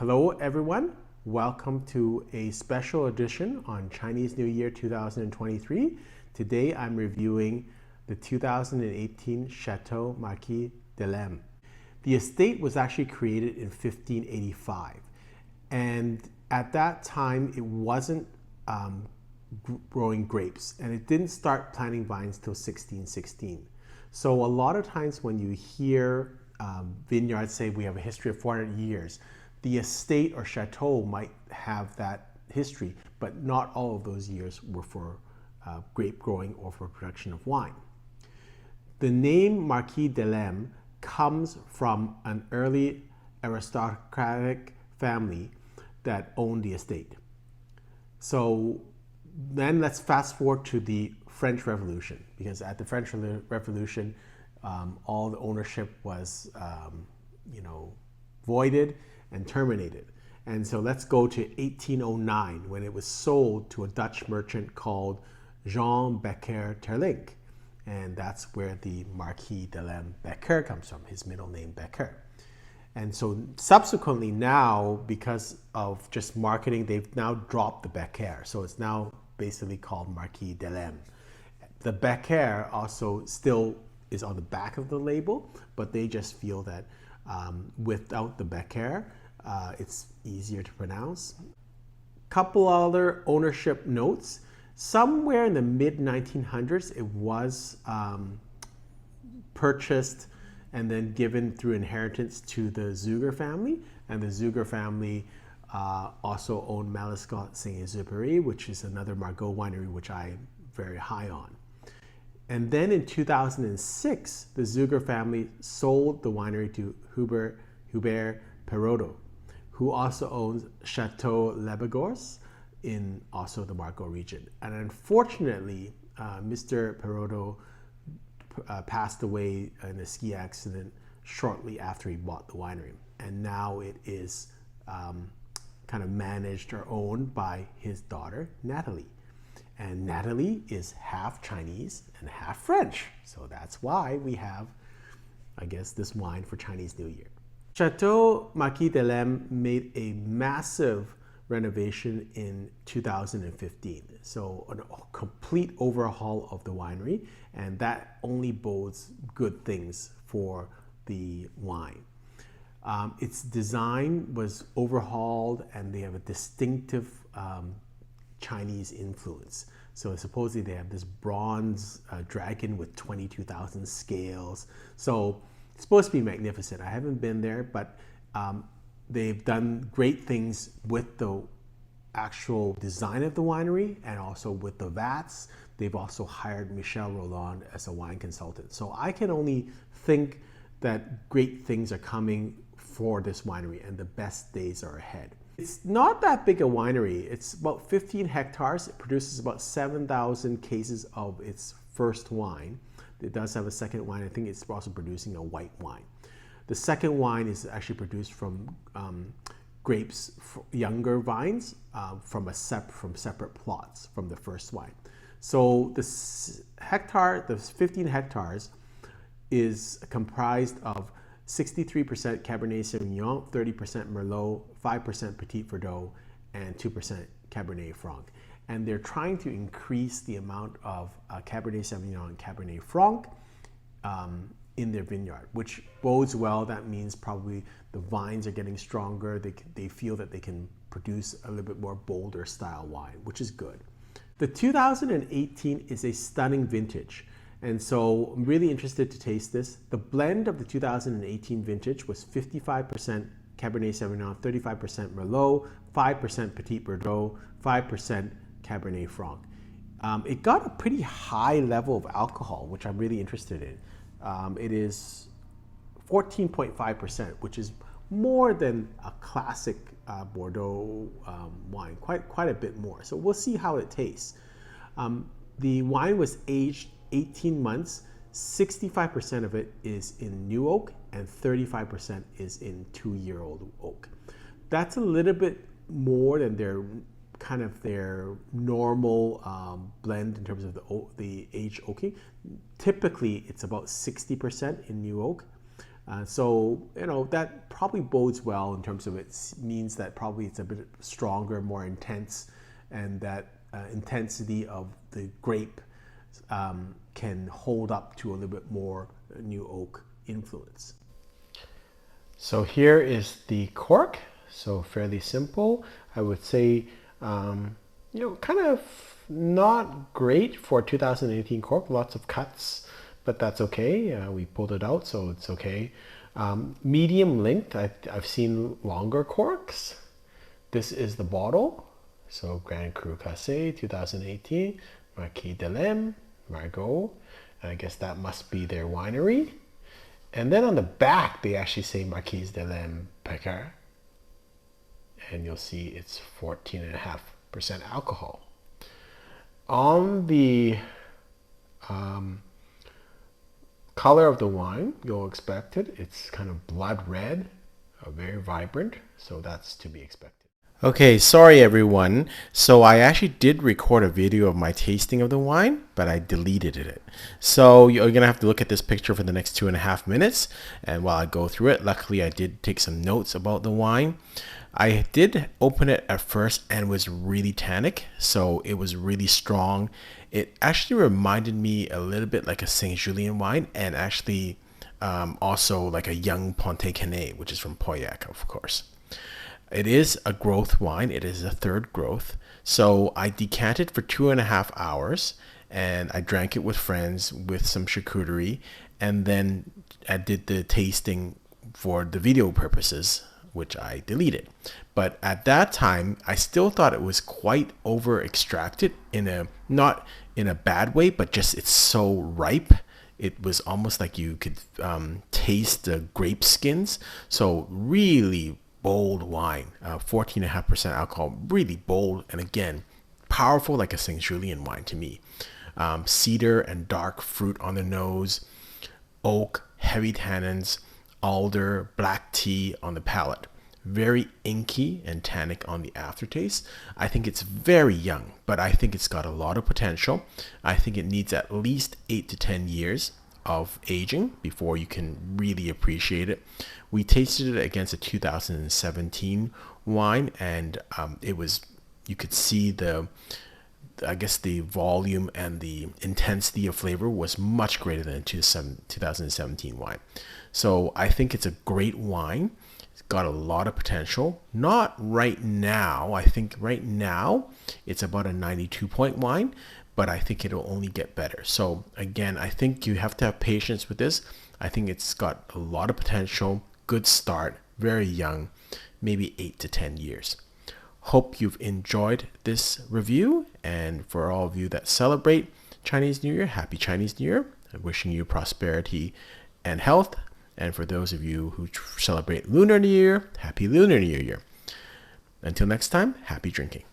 Hello everyone, welcome to a special edition on Chinese New Year 2023. Today I'm reviewing the 2018 Chateau Marquis D'Alesme. The estate was actually created in 1585, and at that time it wasn't growing grapes, and it didn't start planting vines till 1616. So a lot of times when you hear vineyards say we have a history of 400 years, the estate or chateau might have that history, but not all of those years were for grape growing or for production of wine. The name Marquis D'Alesme comes from an early aristocratic family that owned the estate. So then let's fast forward to the French Revolution, because at the French Revolution, all the ownership was, voided and terminated. And so let's go to 1809 when it was sold to a Dutch merchant called Jean Becker Terlink. And that's where the Marquis D'Alesme Becker comes from, his middle name Becker. And so subsequently now, because of just marketing, they've now dropped the Becker. So it's now basically called Marquis D'Alesme. The Becker also still is on the back of the label, but they just feel that without the Becker, it's easier to pronounce. Couple other ownership notes. Somewhere in the mid-1900s, it was purchased and then given through inheritance to the Zuger family. And the Zuger family also owned Malescott Saint-Exupéry, which is another Margaux winery, which I'm very high on. And then in 2006, the Zuger family sold the winery to Hubert Perrodo, who also owns Chateau Labegorce in also the Margaux region. And unfortunately, Mr. Perrodo passed away in a ski accident shortly after he bought the winery. And now it is kind of managed or owned by his daughter, Nathalie. And Nathalie is half Chinese and half French. So that's why we have, I guess, this wine for Chinese New Year. Chateau Marquis D'Alesme made a massive renovation in 2015. So a complete overhaul of the winery, and that only bodes good things for the wine. Its design was overhauled, and they have a distinctive Chinese influence. So supposedly they have this bronze dragon with 22,000 scales. So it's supposed to be magnificent. I haven't been there, but they've done great things with the actual design of the winery and also with the vats. They've also hired Michel Rolland as a wine consultant. So I can only think that great things are coming for this winery and the best days are ahead. It's not that big a winery. It's about 15 hectares. It produces about 7,000 cases of its first wine. It does have a second wine. I think it's also producing a white wine. The second wine is actually produced from grapes, younger vines, from separate plots from the first wine. So the 15 hectares is comprised of 63% Cabernet Sauvignon, 30% Merlot, 5% Petit Verdot, and 2% Cabernet Franc. And they're trying to increase the amount of Cabernet Sauvignon and Cabernet Franc in their vineyard, which bodes well. That means probably the vines are getting stronger. They feel that they can produce a little bit more bolder style wine, which is good. The 2018 is a stunning vintage. And so I'm really interested to taste this. The blend of the 2018 vintage was 55% Cabernet Sauvignon, 35% Merlot, 5% Petit Verdot, 5% Cabernet Franc. It got a pretty high level of alcohol, which I'm really interested in. It is 14.5%, which is more than a classic Bordeaux wine, quite a bit more. So we'll see how it tastes. The wine was aged 18 months, 65% of it is in new oak and 35% is in 2-year-old oak. That's a little bit more than their normal blend in terms of the age oaking. Typically, it's about 60% in new oak. So, that probably bodes well in terms of it means that probably it's a bit stronger, more intense, and that intensity of the grape can hold up to a little bit more new oak influence. So here is the cork. So fairly simple. I would say, kind of not great for 2018 cork. Lots of cuts, but that's okay. We pulled it out, so it's okay. Medium length. I've seen longer corks. This is the bottle. So Grand Cru Cassé 2018, Marquis D'Alesme, Margaux. And I guess that must be their winery. And then on the back, they actually say Marquis D'Alesme Becker. And you'll see it's 14.5% alcohol. On the color of the wine, you'll expect it. It's kind of blood red, very vibrant. So that's to be expected. Okay, sorry everyone. So I actually did record a video of my tasting of the wine, but I deleted it. So you're gonna have to look at this picture for the next 2.5 minutes. And while I go through it, luckily I did take some notes about the wine. I did open it at first and was really tannic, so it was really strong. It actually reminded me a little bit like a Saint Julien wine, and actually also like a young Pontet Canet, which is from Pauillac, of course. It is a growth wine. It is a third growth. So I decanted for 2.5 hours and I drank it with friends with some charcuterie, and then I did the tasting for the video purposes, which I deleted. But at that time, I still thought it was quite over extracted not in a bad way, but just it's so ripe. It was almost like you could taste the grape skins. So really bold wine, 14.5% alcohol, really bold, and again, powerful like a Saint Julien wine to me. Cedar and dark fruit on the nose, oak, heavy tannins, alder, black tea on the palate. Very inky and tannic on the aftertaste. I think it's very young, but I think it's got a lot of potential. I think it needs at least 8 to 10 years of aging before you can really appreciate it. We tasted it against a 2017 wine, and you could see the volume and the intensity of flavor was much greater than 2017 wine. So I think it's a great wine. It's got a lot of potential. Not right now. I think right now it's about a 92 point wine, but I think it'll only get better. So again, I think you have to have patience with this. I think it's got a lot of potential, good start, very young, maybe 8 to 10 years. Hope you've enjoyed this review, and for all of you that celebrate Chinese New Year, happy Chinese New Year. I'm wishing you prosperity and health. And for those of you who celebrate Lunar New Year, happy Lunar New Year. Until next time, happy drinking.